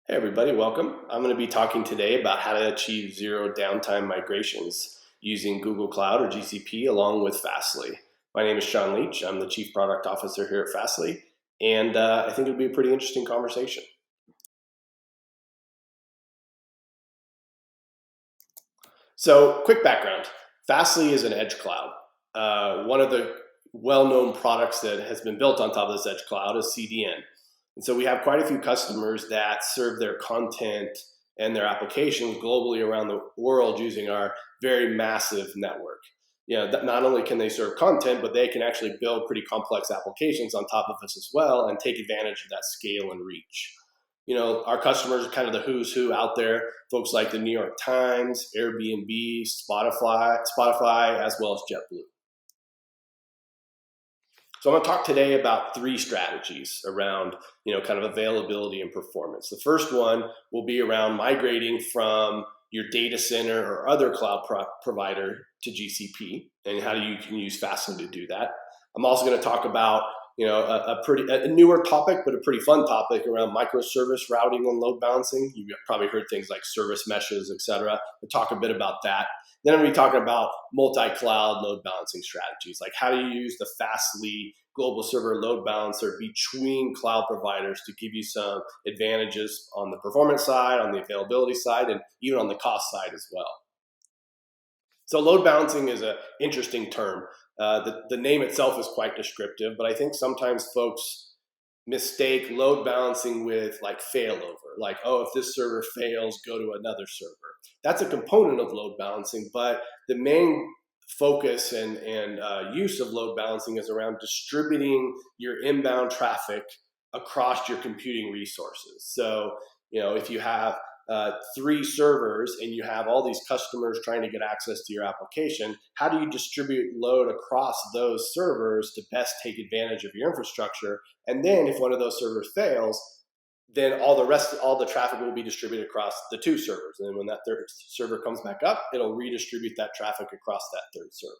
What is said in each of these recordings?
Hey everybody, welcome. I'm going to be talking today about how to achieve zero downtime migrations using Google Cloud or GCP along with Fastly. My name is Sean Leach. I'm the Chief Product Officer here at Fastly, and I think it'll be a pretty interesting conversation. So, quick background. Fastly is an edge cloud. One of the well-known products that has been built on top of this edge cloud is CDN. And so we have quite a few customers that serve their content and their applications globally around the world using our very massive network. Not only can they serve content, but they can actually build pretty complex applications on top of us as well and take advantage of that scale and reach. Our customers are kind of the who's who out there, folks like the New York Times, Airbnb, Spotify, as well as JetBlue. So I'm going to talk today about three strategies around, kind of availability and performance. The first one will be around migrating from your data center or other cloud provider to GCP and how you can use Fastly to do that. I'm also going to talk about a newer topic, but a pretty fun topic around microservice routing and load balancing. You've probably heard things like service meshes, et cetera. We'll talk a bit about that. Then I'm going to be talking about multi-cloud load balancing strategies, like how do you use the Fastly global server load balancer between cloud providers to give you some advantages on the performance side, on the availability side, and even on the cost side as well. So load balancing is an interesting term. The name itself is quite descriptive, but I think sometimes folks mistake load balancing with like failover, like, oh, if this server fails, go to another server. That's a component of load balancing, but the main focus and use of load balancing is around distributing your inbound traffic across your computing resources. So, if you have three servers and you have all these customers trying to get access to your application, how do you distribute load across those servers to best take advantage of your infrastructure? And then if one of those servers fails, then all the traffic will be distributed across the two servers. And then when that third server comes back up, it'll redistribute that traffic across that third server.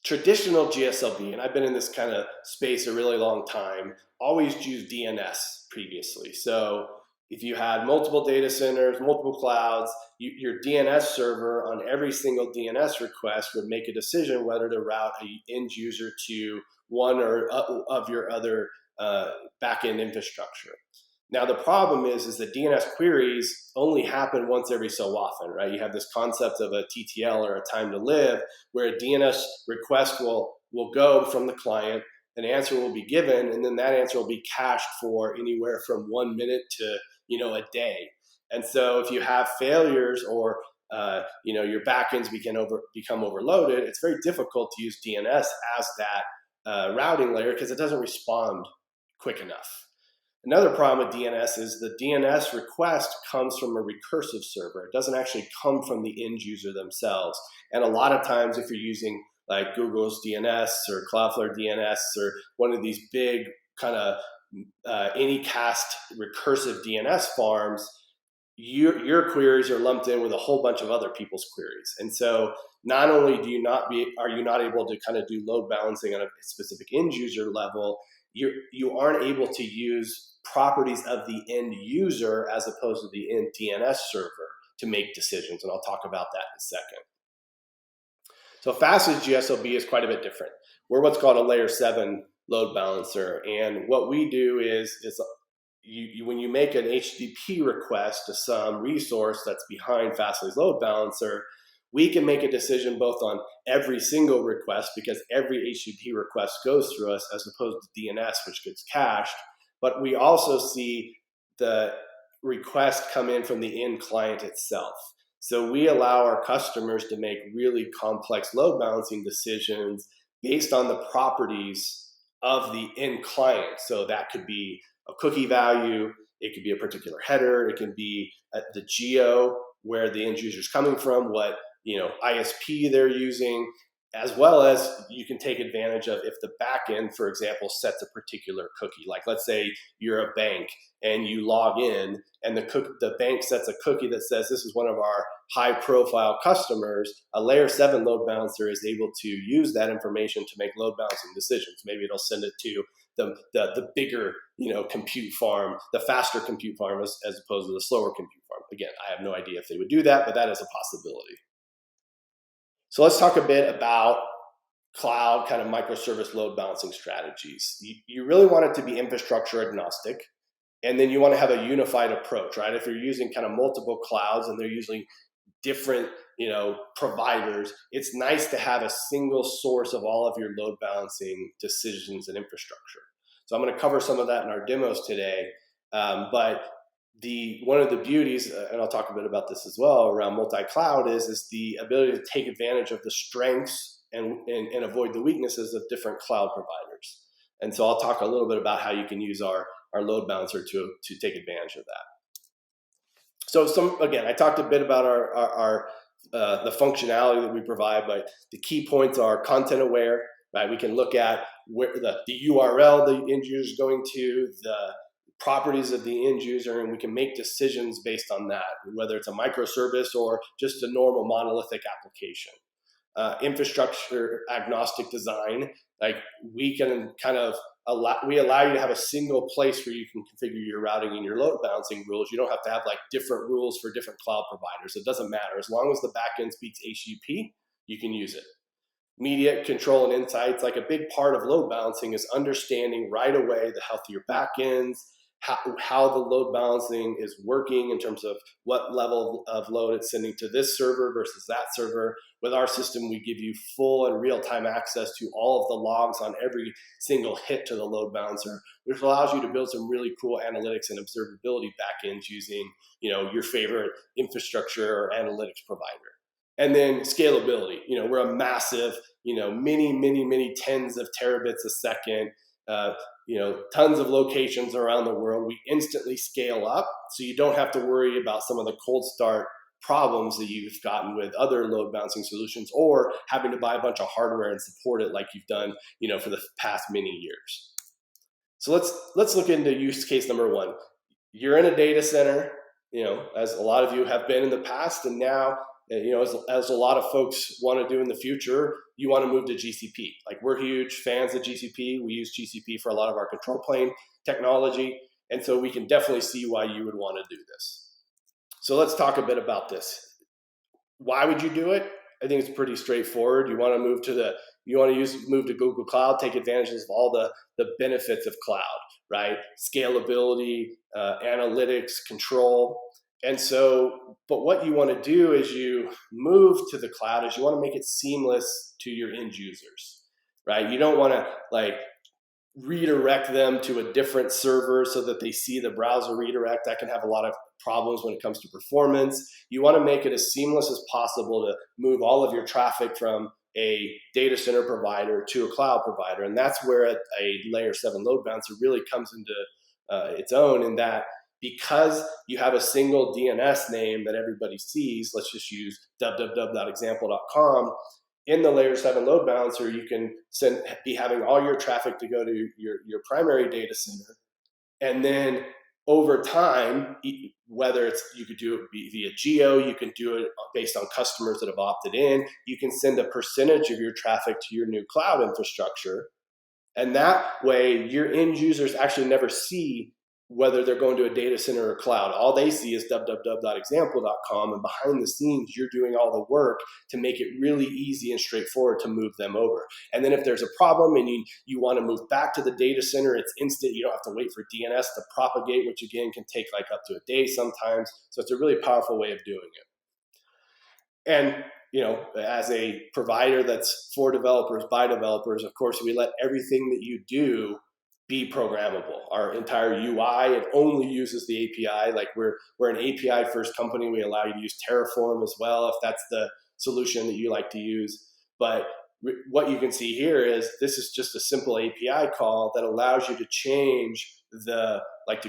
Traditional GSLB, and I've been in this kind of space a really long time, always used DNS previously. So if you had multiple data centers, multiple clouds, your DNS server on every single DNS request would make a decision whether to route an end user to one or of your other backend infrastructure. Now the problem is that DNS queries only happen once every so often, right? You have this concept of a TTL or a time to live, where a DNS request will go from the client, an answer will be given, and then that answer will be cached for anywhere from 1 minute to a day. And so if you have failures or your backends become overloaded, it's very difficult to use DNS as that routing layer because it doesn't respond quick enough. Another problem with DNS is the DNS request comes from a recursive server. It doesn't actually come from the end user themselves. And a lot of times if you're using like Google's DNS or Cloudflare DNS or one of these big kind of Anycast recursive DNS farms, your queries are lumped in with a whole bunch of other people's queries. And so not only are you not able to kind of do load balancing on a specific end user level, you aren't able to use properties of the end user as opposed to the end DNS server to make decisions. And I'll talk about that in a second. So Fastly's GSLB is quite a bit different. We're what's called a layer 7 load balancer. And what we do is when you make an HTTP request to some resource that's behind Fastly's load balancer, we can make a decision both on every single request, because every HTTP request goes through us as opposed to DNS, which gets cached. But we also see the request come in from the end client itself. So we allow our customers to make really complex load balancing decisions based on the properties of the end client. So that could be a cookie value, it could be a particular header, it can be the geo where the end user is coming from, what ISP they're using. as well as you can take advantage of if the backend, for example, sets a particular cookie. Like let's say you're a bank and you log in and the bank sets a cookie that says this is one of our high profile customers. A layer 7 load balancer is able to use that information to make load balancing decisions. Maybe it'll send it to the bigger, compute farm, the faster compute farm as opposed to the slower compute farm. Again, I have no idea if they would do that, but that is a possibility. So let's talk a bit about cloud kind of microservice load balancing strategies. You really want it to be infrastructure agnostic, and then you want to have a unified approach, right? If you're using kind of multiple clouds and they're using different providers, it's nice to have a single source of all of your load balancing decisions and infrastructure. So I'm going to cover some of that in our demos today, but one of the beauties, and I'll talk a bit about this as well, around multi-cloud is the ability to take advantage of the strengths and avoid the weaknesses of different cloud providers. And so I'll talk a little bit about how you can use our load balancer to take advantage of that. So again, I talked a bit about the functionality that we provide, but the key points are content aware, right? We can look at where the URL the end user is going to, the properties of the end user, and we can make decisions based on that, whether it's a microservice or just a normal monolithic application. Infrastructure agnostic design, like we can kind of allow you to have a single place where you can configure your routing and your load balancing rules. You don't have to have like different rules for different cloud providers. It doesn't matter. As long as the backend speaks HTTP, you can use it. Immediate control and insights, like a big part of load balancing is understanding right away the health of your backends, how the load balancing is working in terms of what level of load it's sending to this server versus that server. With our system, we give you full and real-time access to all of the logs on every single hit to the load balancer, which allows you to build some really cool analytics and observability backends using, your favorite infrastructure or analytics provider. And then scalability. We're a massive, many tens of terabits a second, tons of locations around the world. We instantly scale up, so you don't have to worry about some of the cold start problems that you've gotten with other load balancing solutions, or having to buy a bunch of hardware and support it like you've done, for the past many years. So let's look into use case number one. You're in a data center, as a lot of you have been in the past, and now, as a lot of folks want to do in the future, you want to move to GCP. Like, we're huge fans of GCP. We use GCP for a lot of our control plane technology, and so we can definitely see why you would want to do this. So let's talk a bit about this. Why would you do it? I think it's pretty straightforward. You want to move to Google Cloud, take advantage of all the benefits of cloud, right? Scalability, analytics, control. And so, but what you want to do as you move to the cloud is you want to make it seamless to your end users, right? You don't want to redirect them to a different server so that they see the browser redirect. That can have a lot of problems when it comes to performance. You want to make it as seamless as possible to move all of your traffic from a data center provider to a cloud provider. And that's where a layer 7 load balancer really comes into its own, in that because you have a single DNS name that everybody sees, let's just use www.example.com. In the layer 7 load balancer, you can be having all your traffic to go to your primary data center. And then over time, whether you could do it via geo, you can do it based on customers that have opted in, you can send a percentage of your traffic to your new cloud infrastructure. And that way, your end users actually never see whether they're going to a data center or cloud. All they see is www.example.com, and behind the scenes, you're doing all the work to make it really easy and straightforward to move them over. And then if there's a problem and you want to move back to the data center, it's instant. You don't have to wait for DNS to propagate, which again can take like up to a day sometimes. So it's a really powerful way of doing it. And as a provider that's for developers, by developers, of course, we let everything that you do be programmable. Our entire UI, it only uses the API. Like we're an API first company. We allow you to use Terraform as well, if that's the solution that you like to use. But what you can see here is this is just a simple API call that allows you to change to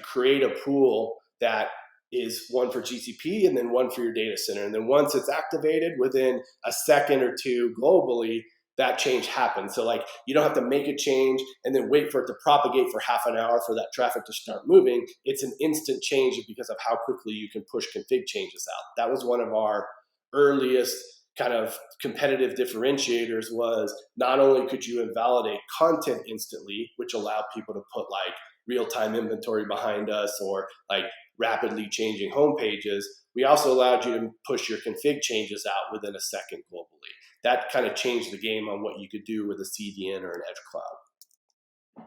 create a pool that is one for GCP and then one for your data center. And then once it's activated, within a second or two globally, that change happens. So like you don't have to make a change and then wait for it to propagate for half an hour for that traffic to start moving. It's an instant change because of how quickly you can push config changes out. That was one of our earliest kind of competitive differentiators, was not only could you invalidate content instantly, which allowed people to put like real-time inventory behind us or like rapidly changing home pages, we also allowed you to push your config changes out within a second globally. That kind of changed the game on what you could do with a CDN or an edge cloud.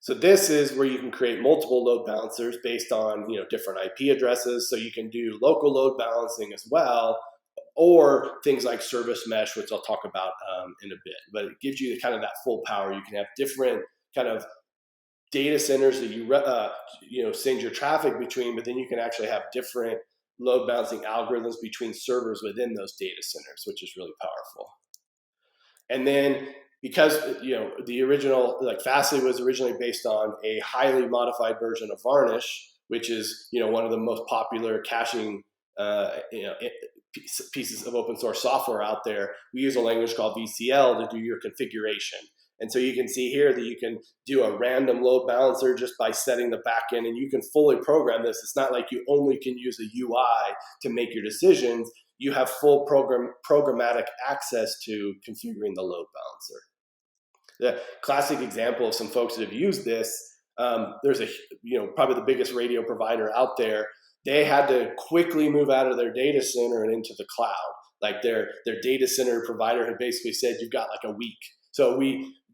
So this is where you can create multiple load balancers based on different IP addresses. So you can do local load balancing as well, or things like service mesh, which I'll talk about in a bit. But it gives you kind of that full power. You can have different kind of data centers that you send your traffic between, but then you can actually have different load balancing algorithms between servers within those data centers, which is really powerful. And then because the original, like Fastly was originally based on a highly modified version of Varnish, which is one of the most popular caching pieces of open source software out there. We use a language called VCL to do your configuration. And so you can see here that you can do a random load balancer just by setting the backend, and you can fully program this. It's not like you only can use a UI to make your decisions. You have full programmatic access to configuring the load balancer. The classic example of some folks that have used this, there's probably the biggest radio provider out there. They had to quickly move out of their data center and into the cloud. Like their data center provider had basically said, you've got like a week. So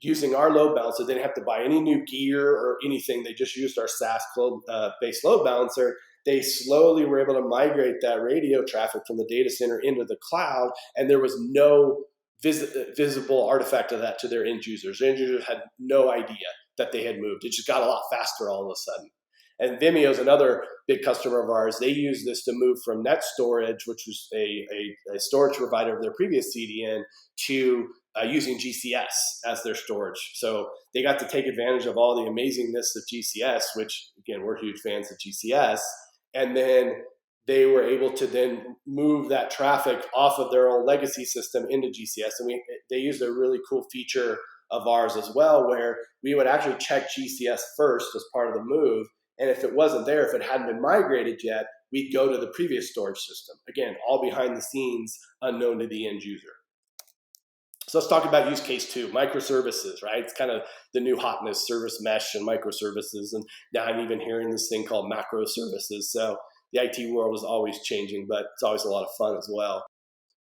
using our load balancer, they didn't have to buy any new gear or anything. They just used our SaaS-based load balancer. They slowly were able to migrate that radio traffic from the data center into the cloud, and there was no visible artifact of that to their end users. Their end users had no idea that they had moved. It just got a lot faster all of a sudden. And Vimeo is another big customer of ours. They use this to move from NetStorage, which was a storage provider of their previous CDN, to using GCS as their storage. So they got to take advantage of all the amazingness of GCS, which, again, we're huge fans of GCS. And then they were able to then move that traffic off of their old legacy system into GCS. And they used a really cool feature of ours as well, where we would actually check GCS first as part of the move. And if it wasn't there, if it hadn't been migrated yet, we'd go to the previous storage system. Again, all behind the scenes, unknown to the end user. So let's talk about use case 2, microservices, right? It's kind of the new hotness, service mesh and microservices. And now I'm even hearing this thing called macro services. So the IT world is always changing, but it's always a lot of fun as well.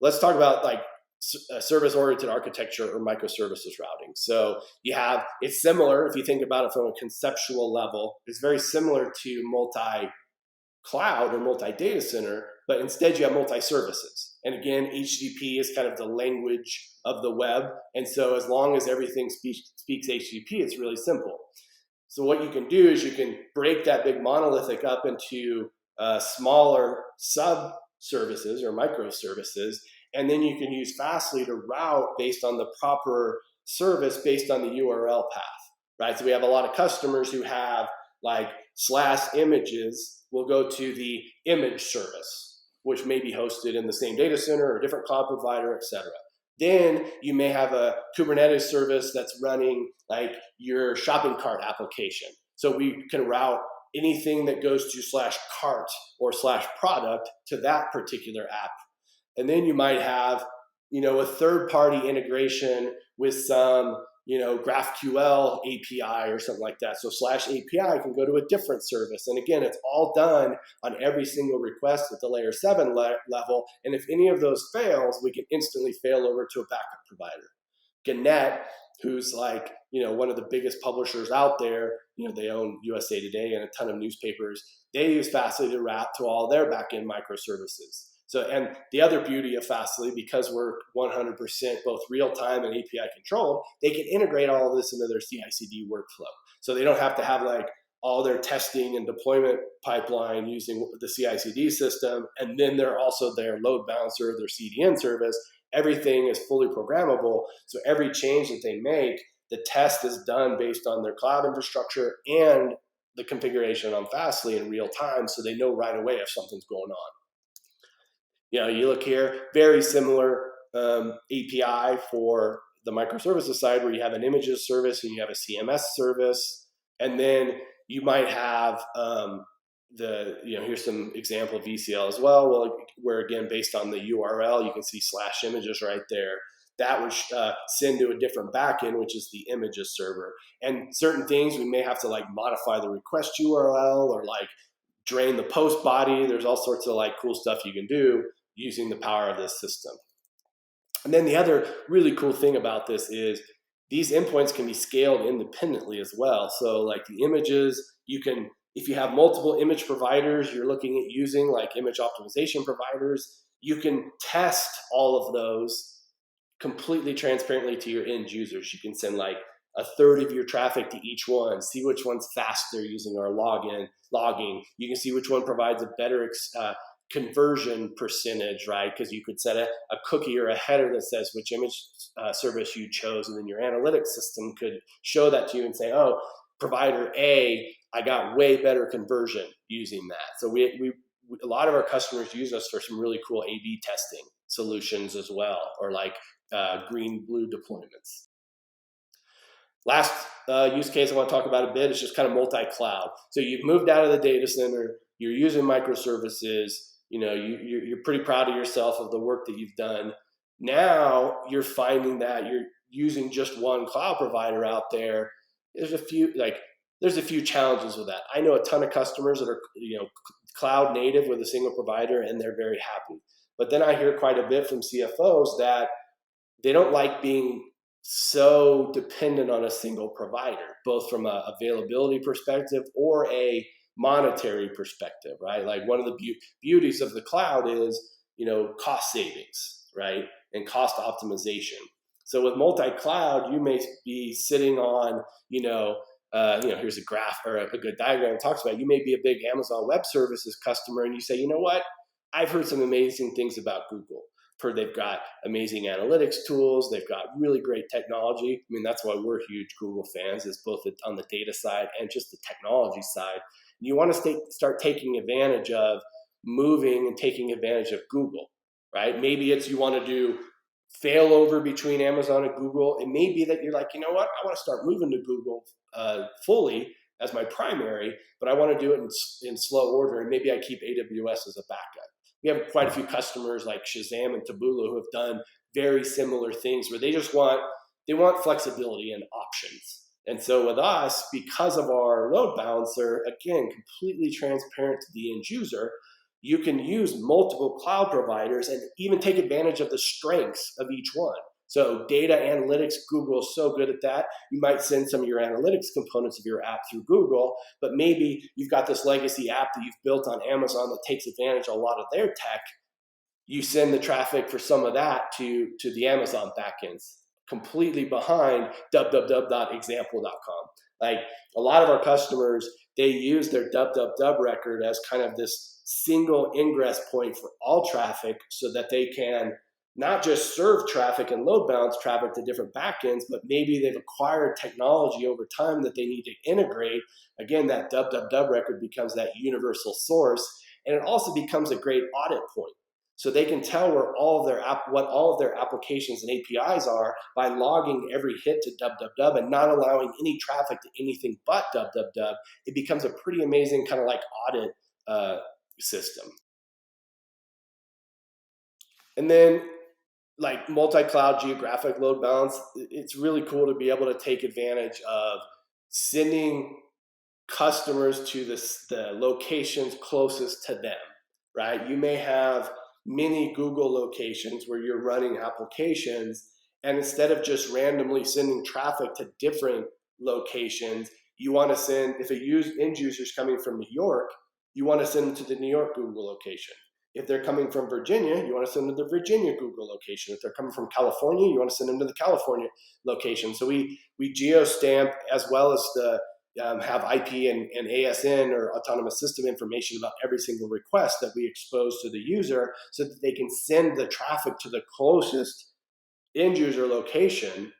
Let's talk about like service-oriented architecture or microservices routing. So it's similar, if you think about it from a conceptual level, it's very similar to multi-cloud or multi-data center, but instead you have multi-services. And again, HTTP is kind of the language of the web. And so as long as everything speaks HTTP, it's really simple. So what you can do is you can break that big monolithic up into smaller sub-services or microservices, and then you can use Fastly to route based on the proper service based on the URL path, right? So we have a lot of customers who have like /images will go to the image service, which may be hosted in the same data center or a different cloud provider, et cetera. Then you may have a Kubernetes service that's running like your shopping cart application. So we can route anything that goes to /cart or /product to that particular app. And then you might have, a third-party integration with some, GraphQL API or something like that. So /API can go to a different service. And again, it's all done on every single request at the layer 7 level. And if any of those fails, we can instantly fail over to a backup provider. Gannett, who's like, one of the biggest publishers out there, they own USA Today and a ton of newspapers. They use Fastly to route to all their backend microservices. So, and the other beauty of Fastly, because we're 100% both real-time and API controlled, they can integrate all of this into their CI/CD workflow. So they don't have to have like all their testing and deployment pipeline using the CI/CD system, and then they're also their load balancer, their CDN service. Everything is fully programmable. So every change that they make, the test is done based on their cloud infrastructure and the configuration on Fastly in real time, so they know right away if something's going on. You look here, very similar API for the microservices side where you have an images service and you have a CMS service, and then you might have here's some example VCL as well. Well, where again, based on the URL, you can see /images right there. That would send to a different backend, which is the images server. And certain things we may have to like modify the request URL or like drain the post body. There's all sorts of like cool stuff you can do using the power of this system. And then the other really cool thing about this is these endpoints can be scaled independently as well. So like the images, you can, if you have multiple image providers you're looking at using, like image optimization providers, you can test all of those completely transparently to your end users. You can send like a third of your traffic to each one, see which one's faster using our logging. You can see which one provides a better conversion percentage, right? Because you could set a cookie or a header that says which image service you chose, and then your analytics system could show that to you and say, oh, provider A, I got way better conversion using that. So we a lot of our customers use us for some really cool A/B testing solutions as well, or like green-blue deployments. Last use case I want to talk about a bit is just kind of multi-cloud. So you've moved out of the data center, you're using microservices, you're pretty proud of yourself of the work that you've done. Now you're finding that you're using just one cloud provider out there. There's a few challenges with that. I know a ton of customers that are cloud native with a single provider and they're very happy. But then I hear quite a bit from CFOs that they don't like being so dependent on a single provider, both from a availability perspective or a monetary perspective, right? Like one of the beauties of the cloud is, cost savings, right? And cost optimization. So with multi-cloud, you may be sitting on, here's a graph or a good diagram that talks about, you may be a big Amazon Web Services customer and you say, you know what? I've heard some amazing things about Google. They've got amazing analytics tools. They've got really great technology. I mean, that's why we're huge Google fans, is both on the data side and just the technology side. You want to start taking advantage of moving and taking advantage of Google, right? Maybe it's you want to do failover between Amazon and Google. It may be that you're like, you know what? I want to start moving to Google fully as my primary, but I want to do it in slow order. And maybe I keep AWS as a backup. We have quite a few customers like Shazam and Taboola who have done very similar things where they want flexibility and options. And so with us, because of our load balancer, again, completely transparent to the end user, you can use multiple cloud providers and even take advantage of the strengths of each one. So data analytics, Google is so good at that. You might send some of your analytics components of your app through Google, but maybe you've got this legacy app that you've built on Amazon that takes advantage of a lot of their tech. You send the traffic for some of that to the Amazon backends, completely behind www.example.com. Like a lot of our customers, they use their www record as kind of this single ingress point for all traffic so that they can not just serve traffic and load balance traffic to different backends, but maybe they've acquired technology over time that they need to integrate. Again, that www record becomes that universal source, and it also becomes a great audit point. So they can tell where what all of their applications and APIs are by logging every hit to www and not allowing any traffic to anything but www. It becomes a pretty amazing kind of like audit system. And then like multi-cloud geographic load balance, it's really cool to be able to take advantage of sending customers to the locations closest to them, right? You may have many Google locations where you're running applications, and instead of just randomly sending traffic to different locations, you want to send, if end user's coming from New York, you want to send them to the New York Google location. If they're coming from Virginia, you want to send them to the Virginia Google location. If they're coming from California, you want to send them to the California location. So we geo-stamp as well as have IP and ASN or autonomous system information about every single request that we expose to the user so that they can send the traffic to the closest end user location.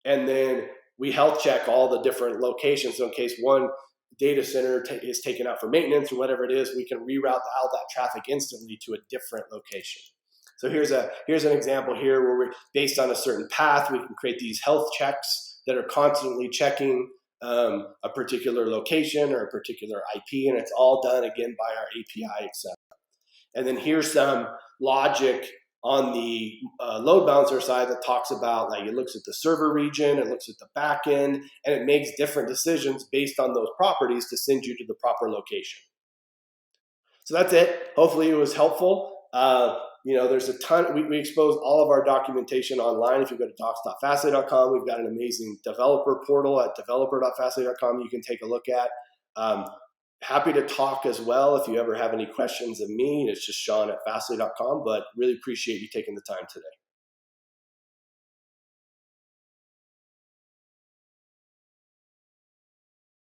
And then we health check all the different locations. So in case one data center is taken out for maintenance or whatever it is, we can reroute all that traffic instantly to a different location. So here's an example here where we, based on a certain path, we can create these health checks that are constantly checking a particular location or a particular IP, and it's all done again by our API, etc. And then here's some logic on the load balancer side that talks about, like, it looks at the server region, it looks at the back end, and it makes different decisions based on those properties to send you to the proper location. So that's it. Hopefully it was helpful. There's a ton. We expose all of our documentation online. If you go to docs.fastly.com, we've got an amazing developer portal at developer.fastly.com you can take a look at. Happy to talk as well if you ever have any questions of me. It's just Sean at fastly.com, but really appreciate you taking the time today.